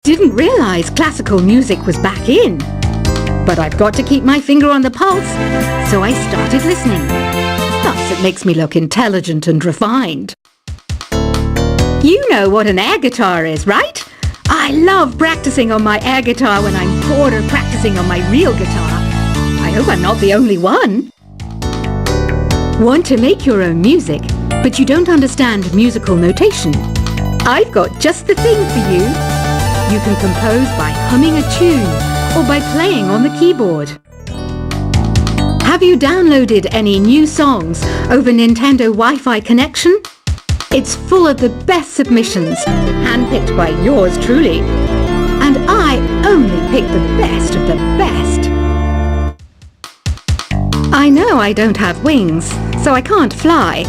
Didn't realize classical music was back in. But I've got to keep my finger on the pulse, so I started listening. Thus it makes me look intelligent and refined. You know what an air guitar is, right? I love practicing on my air guitar when I'm bored of practicing on my real guitar. I hope I'm not the only one. Want to make your own music, but you don't understand musical notation? I've got just the thing for you. You can compose by humming a tune or by playing on the keyboard. Have you downloaded any new songs over Nintendo Wi-Fi connection? It's full of the best submissions, handpicked by yours truly. And I only pick the best of the best. I know I don't have wings, so I can't fly.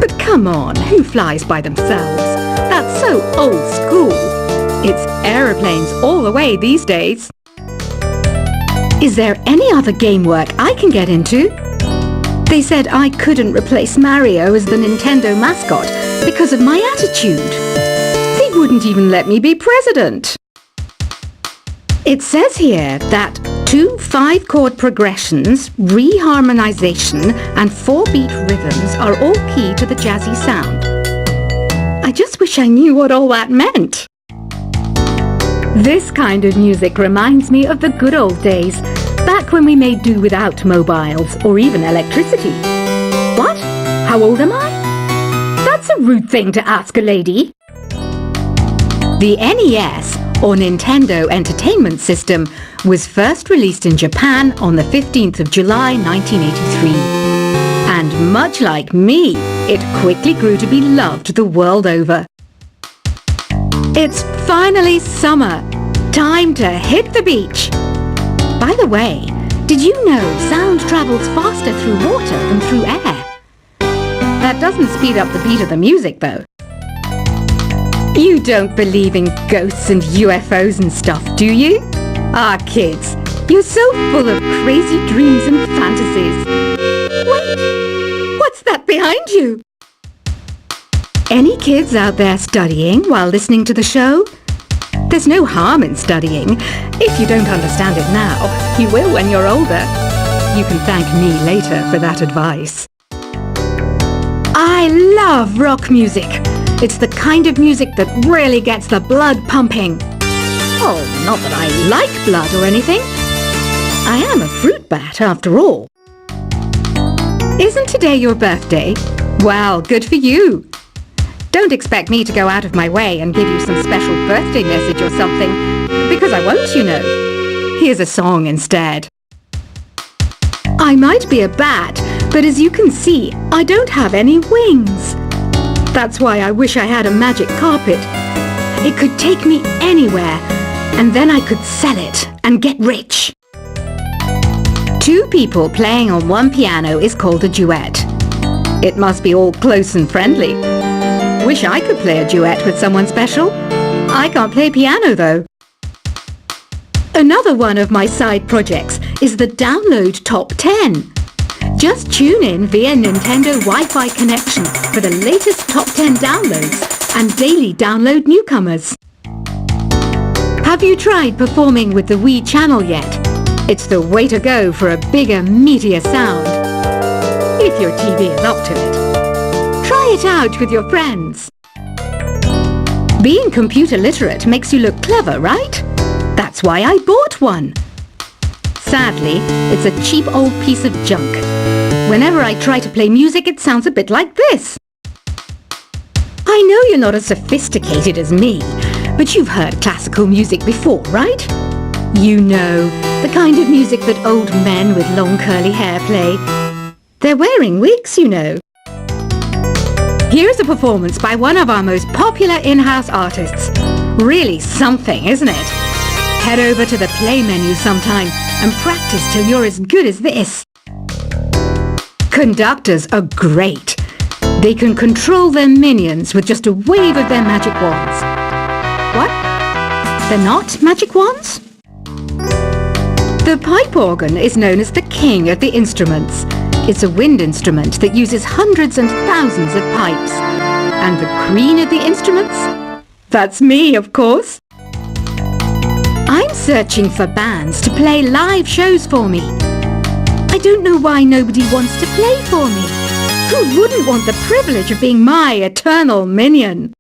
But come on, who flies by themselves? That's so old school. It's aeroplanes all the way these days. Is there any other game work I can get into? They said I couldn't replace Mario as the Nintendo mascot because of my attitude. They wouldn't even let me be president. It says here that 2 5-chord progressions, reharmonization, and 4-beat rhythms are all key to the jazzy sound. I just wish I knew what all that meant. This kind of music reminds me of the good old days, back when we made do without mobiles or even electricity. What? How old am I? That's a rude thing to ask a lady. The NES, or Nintendo Entertainment System, was first released in Japan on the 15th of July 1983. And much like me, it quickly grew to be loved the world over. It's finally summer. Time to hit the beach. By the way, did you know sound travels faster through water than through air? That doesn't speed up the beat of the music, though. You don't believe in ghosts and UFOs and stuff, do you? Ah, kids, you're so full of crazy dreams and fantasies. Wait, what's that behind you? Any kids out there studying while listening to the show? There's no harm in studying. If you don't understand it now, you will when you're older. You can thank me later for that advice. I love rock music. It's the kind of music that really gets the blood pumping. Oh, not that I like blood or anything. I am a fruit bat after all. Isn't today your birthday? Well, good for you. Don't expect me to go out of my way and give you some special birthday message or something, because I won't, you know. Here's a song instead. I might be a bat, but as you can see, I don't have any wings. That's why I wish I had a magic carpet. It could take me anywhere, and then I could sell it and get rich. 2 people playing on one piano is called a duet. It must be all close and friendly. Wish I could play a duet with someone special. I can't play piano though. Another one of my side projects is the Download Top 10. Just tune in via Nintendo Wi-Fi connection for the latest Top 10 downloads and daily download newcomers. Have you tried performing with the Wii channel yet? It's the way to go for a bigger, meatier sound. If your TV is up to it. Try it out with your friends. Being computer literate makes you look clever, right? That's why I bought one. Sadly, it's a cheap old piece of junk. Whenever I try to play music, it sounds a bit like this. I know you're not as sophisticated as me, but you've heard classical music before, right? You know, the kind of music that old men with long curly hair play. They're wearing wigs, you know. Here's a performance by one of our most popular in-house artists. Really something, isn't it? Head over to the play menu sometime and practice till you're as good as this. Conductors are great. They can control their minions with just a wave of their magic wands. What? They're not magic wands? The pipe organ is known as the king of the instruments. It's a wind instrument that uses hundreds and thousands of pipes. And the queen of the instruments? That's me, of course. searching for bands to play live shows for me. I don't know why nobody wants to play for me. Who wouldn't want the privilege of being my eternal minion?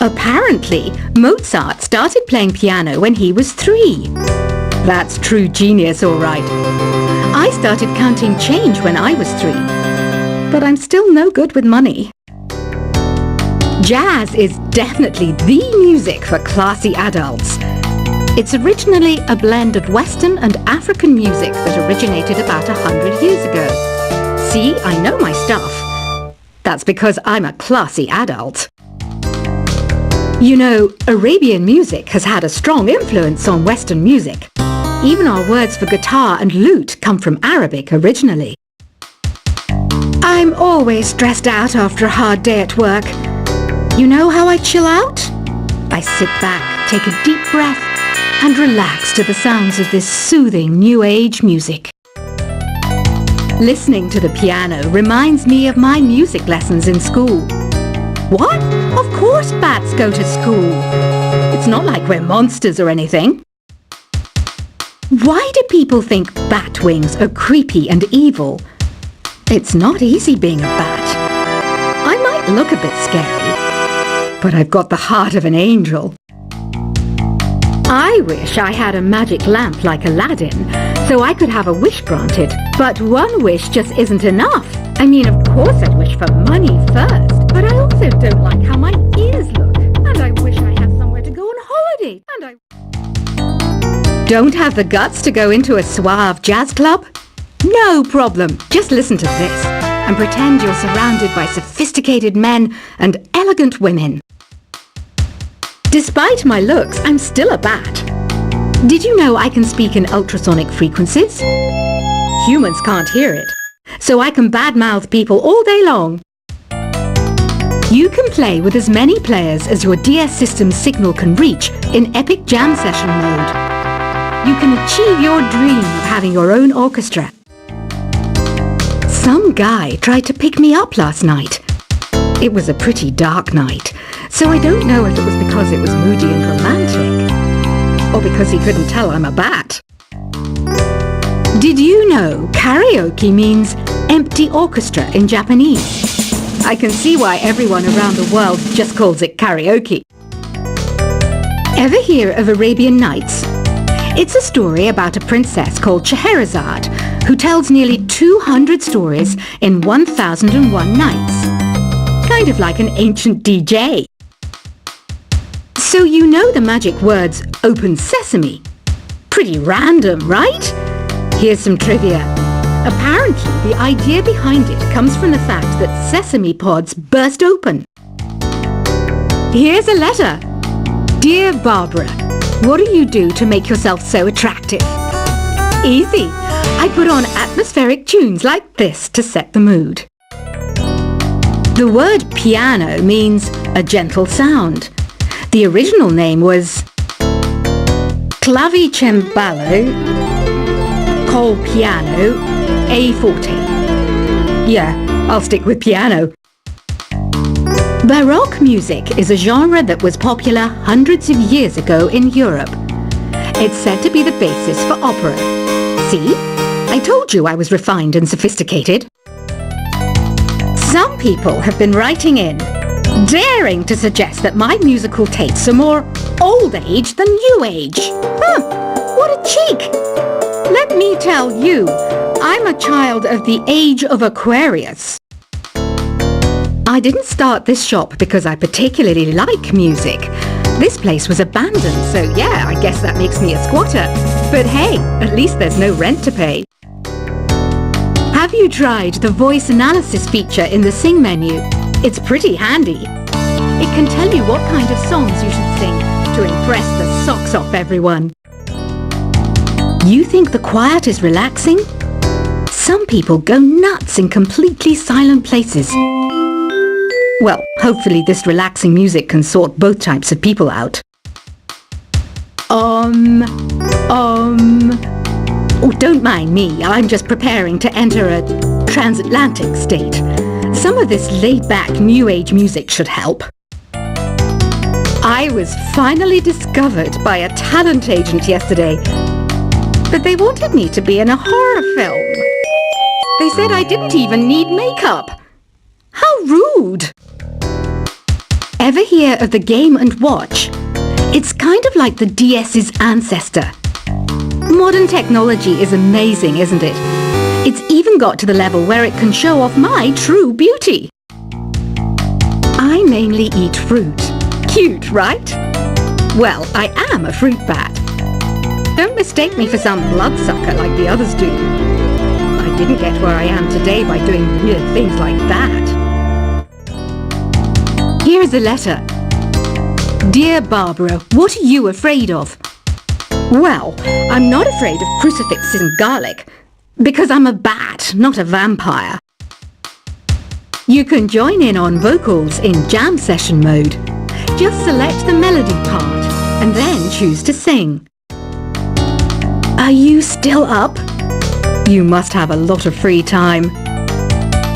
Apparently, Mozart started playing piano when he was 3. That's true genius, all right. I started counting change when I was 3. But I'm still no good with money. Jazz is definitely the music for classy adults. It's originally a blend of Western and African music that originated about 100 years ago. See, I know my stuff. That's because I'm a classy adult. You know, Arabian music has had a strong influence on Western music. Even our words for guitar and lute come from Arabic originally. I'm always stressed out after a hard day at work. You know how I chill out? I sit back, take a deep breath, and relax to the sounds of this soothing New Age music. Listening to the piano reminds me of my music lessons in school. What? Of course bats go to school. It's not like we're monsters or anything. Why do people think bat wings are creepy and evil? It's not easy being a bat. I might look a bit scary, but I've got the heart of an angel. I wish I had a magic lamp like Aladdin, so I could have a wish granted. But one wish just isn't enough. I mean, of course I'd wish for money first, but I also don't like how my ears look. And I wish I had somewhere to go on holiday. And I don't have the guts to go into a suave jazz club? No problem. Just listen to this and pretend you're surrounded by sophisticated men and elegant women. Despite my looks, I'm still a bat. Did you know I can speak in ultrasonic frequencies? Humans can't hear it, so I can badmouth people all day long. You can play with as many players as your DS system signal can reach in epic jam session mode. You can achieve your dream of having your own orchestra. Some guy tried to pick me up last night. It was a pretty dark night, so I don't know if it was because it was moody and romantic, or because he couldn't tell I'm a bat. Did you know karaoke means empty orchestra in Japanese? I can see why everyone around the world just calls it karaoke. Ever hear of Arabian Nights? It's a story about a princess called Scheherazade, who tells nearly 200 stories in 1001 nights. Kind of like an ancient DJ. So you know the magic words "open sesame"? Pretty random, right? Here's some trivia. Apparently, the idea behind it comes from the fact that sesame pods burst open. Here's a letter. Dear Barbara, what do you do to make yourself so attractive? Easy. I put on atmospheric tunes like this to set the mood. The word piano means a gentle sound. The original name was clavicembalo col piano a forte. Yeah, I'll stick with piano. Baroque music is a genre that was popular hundreds of years ago in Europe. It's said to be the basis for opera. See? I told you I was refined and sophisticated. Some people have been writing in, daring to suggest that my musical tastes are more old age than new age. What a cheek! Let me tell you, I'm a child of the age of Aquarius. I didn't start this shop because I particularly like music. This place was abandoned, so yeah, I guess that makes me a squatter. But hey, at least there's no rent to pay. Have you tried the voice analysis feature in the Sing menu? It's pretty handy. It can tell you what kind of songs you should sing to impress the socks off everyone. You think the quiet is relaxing? Some people go nuts in completely silent places. Well, hopefully this relaxing music can sort both types of people out. Oh, don't mind me. I'm just preparing to enter a transatlantic state. Some of this laid-back New Age music should help. I was finally discovered by a talent agent yesterday, but they wanted me to be in a horror film. They said I didn't even need makeup. How rude! Ever hear of the Game & Watch? It's kind of like the DS's ancestor. Modern technology is amazing, isn't it? It's even got to the level where it can show off my true beauty. I mainly eat fruit. Cute, right? Well, I am a fruit bat. Don't mistake me for some bloodsucker like the others do. I didn't get where I am today by doing weird things like that. Here is a letter. Dear Barbara, what are you afraid of? Well, I'm not afraid of crucifixes and garlic, because I'm a bat, not a vampire. You can join in on vocals in jam session mode. Just select the melody part and then choose to sing. Are you still up? You must have a lot of free time.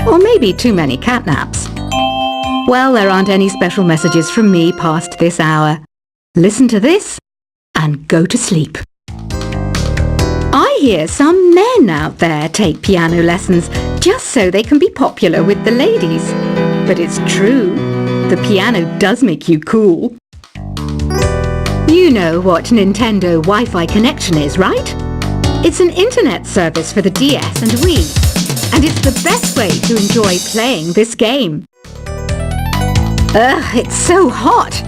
Or maybe too many catnaps. Well, there aren't any special messages from me past this hour. Listen to this and go to sleep. I hear some men out there take piano lessons just so they can be popular with the ladies. But it's true, the piano does make you cool. You know what Nintendo Wi-Fi connection is, right? It's an internet service for the DS and Wii, and it's the best way to enjoy playing this game. Ugh, it's so hot!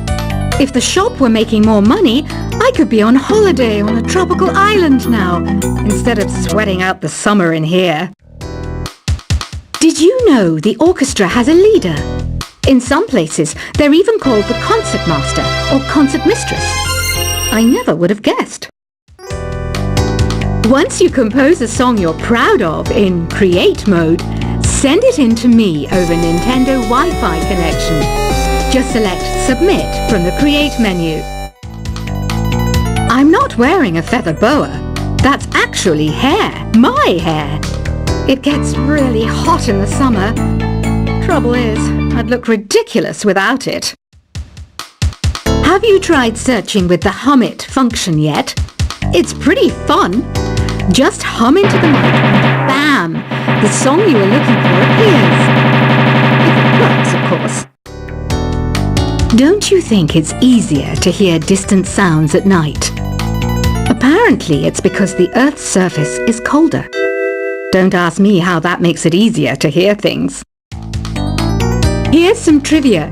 If the shop were making more money, I could be on holiday on a tropical island now, instead of sweating out the summer in here. Did you know the orchestra has a leader? In some places, they're even called the concertmaster or concertmistress. I never would have guessed. Once you compose a song you're proud of in Create mode, send it in to me over Nintendo Wi-Fi connection. Just select Submit from the Create menu. I'm not wearing a feather boa. That's actually hair, my hair. It gets really hot in the summer. Trouble is, I'd look ridiculous without it. Have you tried searching with the Hum It function yet? It's pretty fun. Just hum into the mic and bam! The song you were looking for appears. If it works, of course. Don't you think it's easier to hear distant sounds at night? Apparently it's because the Earth's surface is colder. Don't ask me how that makes it easier to hear things. Here's some trivia.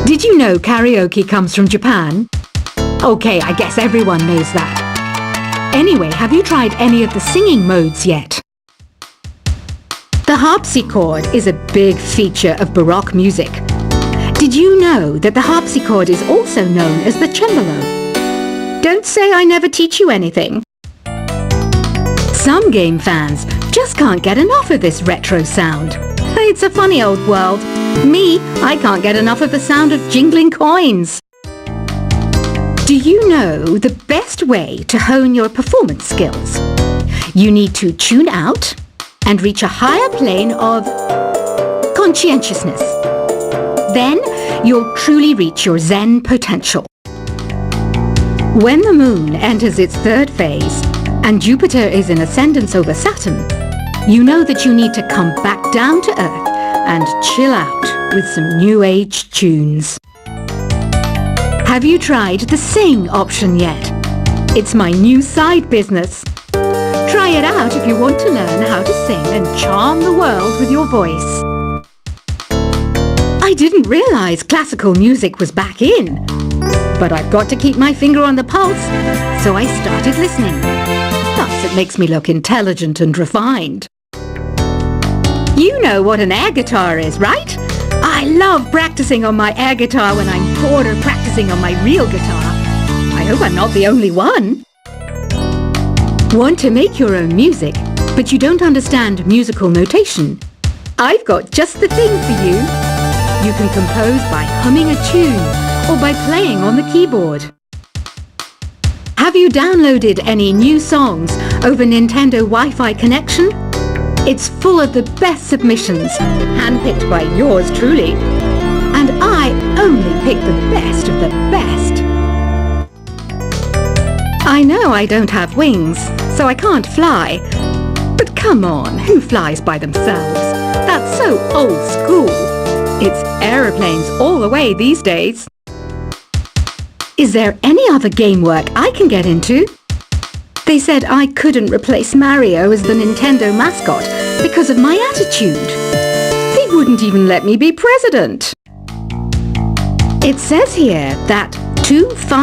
Did you know karaoke comes from Japan? Okay, I guess everyone knows that. Anyway, have you tried any of the singing modes yet? The harpsichord is a big feature of Baroque music. Did you know that the harpsichord is also known as the cembalo? Don't say I never teach you anything. Some game fans just can't get enough of this retro sound. It's a funny old world. Me, I can't get enough of the sound of jingling coins. Do you know the best way to hone your performance skills? You need to tune out and reach a higher plane of conscientiousness. Then you'll truly reach your Zen potential. When the moon enters its third phase and Jupiter is in ascendance over Saturn, you know that you need to come back down to Earth and chill out with some new age tunes. Have you tried the Sing option yet? It's my new side business. Try it out if you want to learn how to sing and charm the world with your voice. I didn't realize classical music was back in, but I've got to keep my finger on the pulse, so I started listening. Plus, it makes me look intelligent and refined. You know what an air guitar is, right? I love practicing on my air guitar when I'm bored of practicing on my real guitar. I hope I'm not the only one. Want to make your own music, but you don't understand musical notation? I've got just the thing for you. You can compose by humming a tune or by playing on the keyboard. Have you downloaded any new songs over Nintendo Wi-Fi connection? It's full of the best submissions, handpicked by yours truly. And I only pick the best of the best. I know I don't have wings, so I can't fly. But come on, who flies by themselves? That's so old school. It's aeroplanes all the way these days. Is there any other game work I can get into? They said I couldn't replace Mario as the Nintendo mascot because of my attitude. They wouldn't even let me be president. It says here that 2